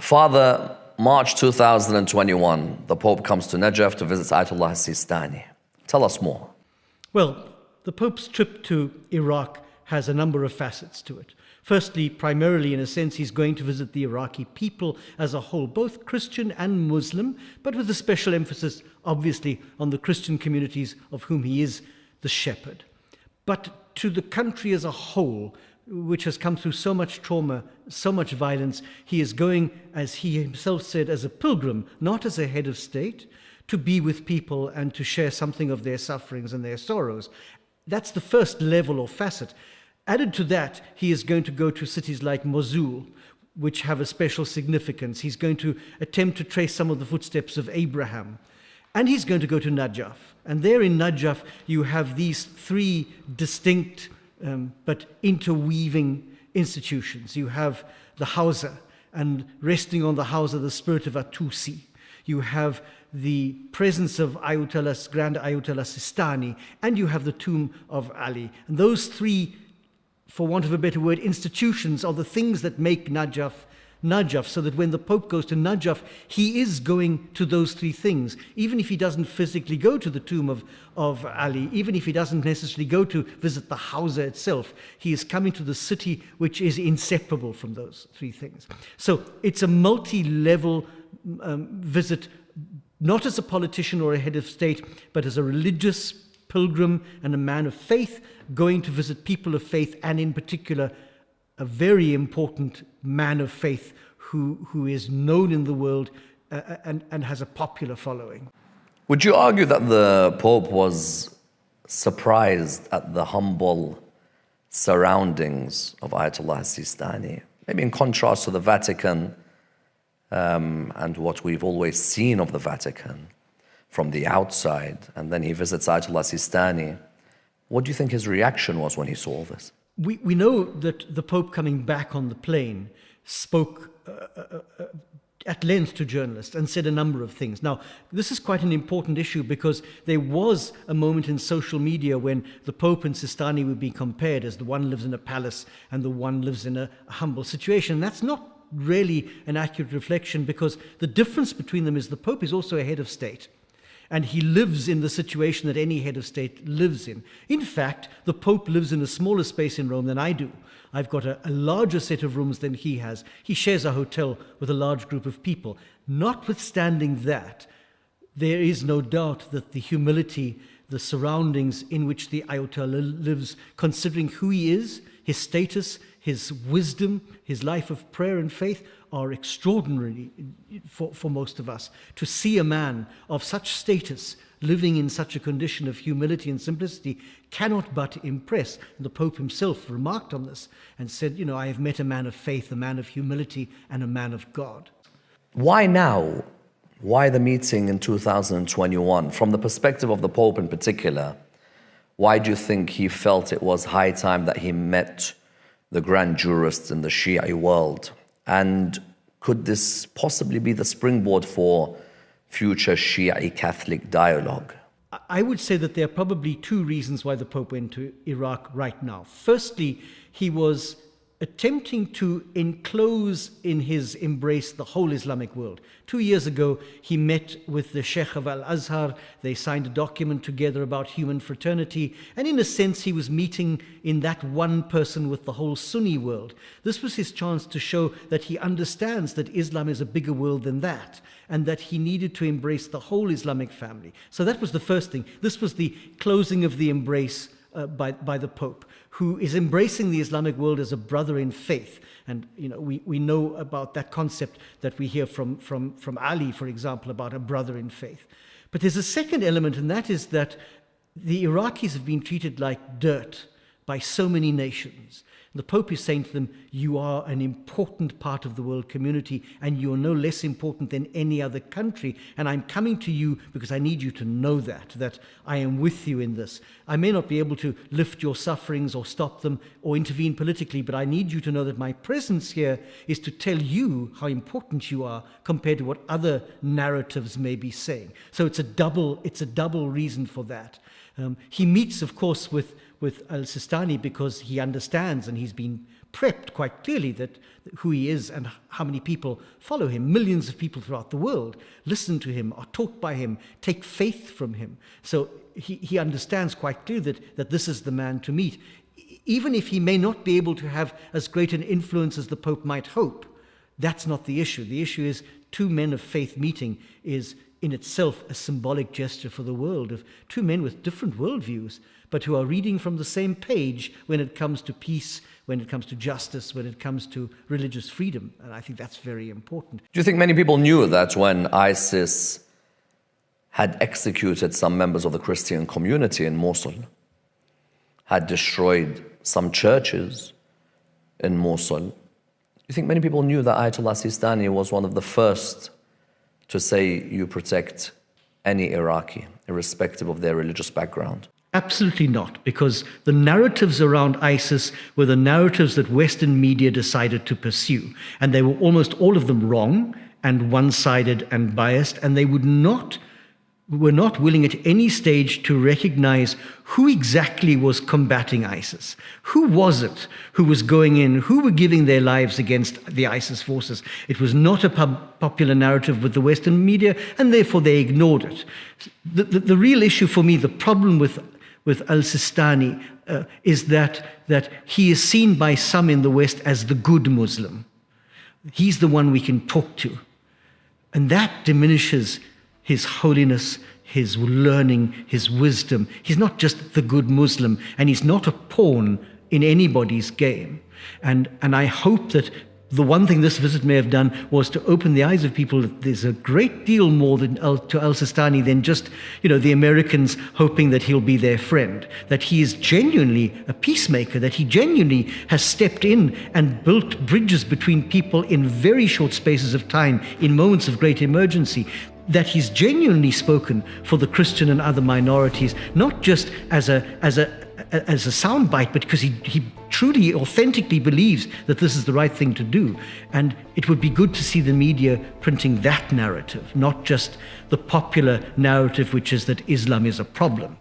Father, March 2021, the Pope comes to Najaf to visit Ayatollah Sistani. Tell us more. Well, the Pope's trip to Iraq has a number of facets to it. Firstly, primarily, in a sense, he's going to visit the Iraqi people as a whole, both Christian and Muslim, but with a special emphasis, obviously, on the Christian communities of whom he is the shepherd. But to the country as a whole, which has come through so much trauma, so much violence, he is going, as he himself said, as a pilgrim, not as a head of state, to be with people and to share something of their sufferings and their sorrows. That's the first level or facet. Added to that, he is going to go to cities like Mosul, which have a special significance. He's going to attempt to trace some of the footsteps of Abraham. And he's going to go to Najaf. And there in Najaf, you have these three distinct but interweaving institutions. You have the Hawza, and resting on the Hawza, the spirit of Atusi. You have the presence of Grand Ayatollah Sistani, and you have the tomb of Ali. And those three, for want of a better word, institutions are the things that make Najaf Najaf, so that when the Pope goes to Najaf, he is going to those three things. Even if he doesn't physically go to the tomb of Ali, even if he doesn't necessarily go to visit the Hawza itself, he is coming to the city which is inseparable from those three things. So it's a multi-level visit, not as a politician or a head of state, but as a religious pilgrim and a man of faith going to visit people of faith, and in particular a very important man of faith who is known in the world and has a popular following. Would you argue that the Pope was surprised at the humble surroundings of Ayatollah Sistani? Maybe in contrast to the Vatican and what we've always seen of the Vatican from the outside, and then he visits Ayatollah Sistani. What do you think his reaction was when he saw all this? We know that the Pope, coming back on the plane, spoke at length to journalists and said a number of things. Now, this is quite an important issue because there was a moment in social media when the Pope and Sistani would be compared as the one lives in a palace and the one lives in a humble situation. That's not really an accurate reflection, because the difference between them is the Pope is also a head of state. And he lives in the situation that any head of state lives in. In fact, the Pope lives in a smaller space in Rome than I do. I've got a larger set of rooms than he has. He shares a hotel with a large group of people. Notwithstanding that, there is no doubt that the humility, the surroundings in which the Ayatollah lives, considering who he is, his status, his wisdom, his life of prayer and faith, are extraordinary for most of us. To see a man of such status living in such a condition of humility and simplicity cannot but impress. And the Pope himself remarked on this and said, you know, I have met a man of faith, a man of humility, and a man of God. Why now? Why the meeting in 2021? From the perspective of the Pope in particular, why do you think he felt it was high time that he met the grand jurists in the Shia world? And could this possibly be the springboard for future Shia Catholic dialogue? I would say that there are probably two reasons why the Pope went to Iraq right now. Firstly, he was attempting to enclose in his embrace the whole Islamic world. 2 years ago, he met with the Sheikh of Al-Azhar. They signed a document together about human fraternity. And in a sense, he was meeting in that one person with the whole Sunni world. This was his chance to show that he understands that Islam is a bigger world than that, and that he needed to embrace the whole Islamic family. So that was the first thing. This was the closing of the embrace by the Pope, who is embracing the Islamic world as a brother in faith. And you know, we know about that concept that we hear from Ali, for example, about a brother in faith. But there's a second element, and that is that the Iraqis have been treated like dirt by so many nations. The Pope is saying to them, you are an important part of the world community, and you are no less important than any other country. And I'm coming to you because I need you to know that I am with you in this. I may not be able to lift your sufferings or stop them or intervene politically, but I need you to know that my presence here is to tell you how important you are compared to what other narratives may be saying. So it's a double reason for that. He meets, of course, with al-Sistani because he understands, and he's been prepped quite clearly, that who he is and how many people follow him. Millions of people throughout the world listen to him, are taught by him, take faith from him. So he understands quite clearly that this is the man to meet. Even if he may not be able to have as great an influence as the Pope might hope, that's not the issue. The issue is two men of faith meeting is in itself a symbolic gesture for the world of two men with different worldviews, but who are reading from the same page when it comes to peace, when it comes to justice, when it comes to religious freedom. And I think that's very important. Do you think many people knew that when ISIS had executed some members of the Christian community in Mosul, had destroyed some churches in Mosul, do you think many people knew that Ayatollah Sistani was one of the first to say you protect any Iraqi, irrespective of their religious background? Absolutely not, because the narratives around ISIS were the narratives that Western media decided to pursue. And they were almost all of them wrong and one-sided and biased, and they were not willing at any stage to recognize who exactly was combating ISIS. Who was it who was going in? Who were giving their lives against the ISIS forces? It was not a popular narrative with the Western media, and therefore they ignored it. The real issue for me, the problem with al-Sistani is that he is seen by some in the West as the good Muslim. He's the one we can talk to. And that diminishes his holiness, his learning, his wisdom. He's not just the good Muslim, and he's not a pawn in anybody's game. And I hope that the one thing this visit may have done was to open the eyes of people that there's a great deal more to al-Sistani than just, the Americans hoping that he'll be their friend, that he is genuinely a peacemaker, that he genuinely has stepped in and built bridges between people in very short spaces of time, in moments of great emergency, that he's genuinely spoken for the Christian and other minorities, not just as a soundbite, but because he truly, authentically believes that this is the right thing to do. And it would be good to see the media printing that narrative, not just the popular narrative, which is that Islam is a problem.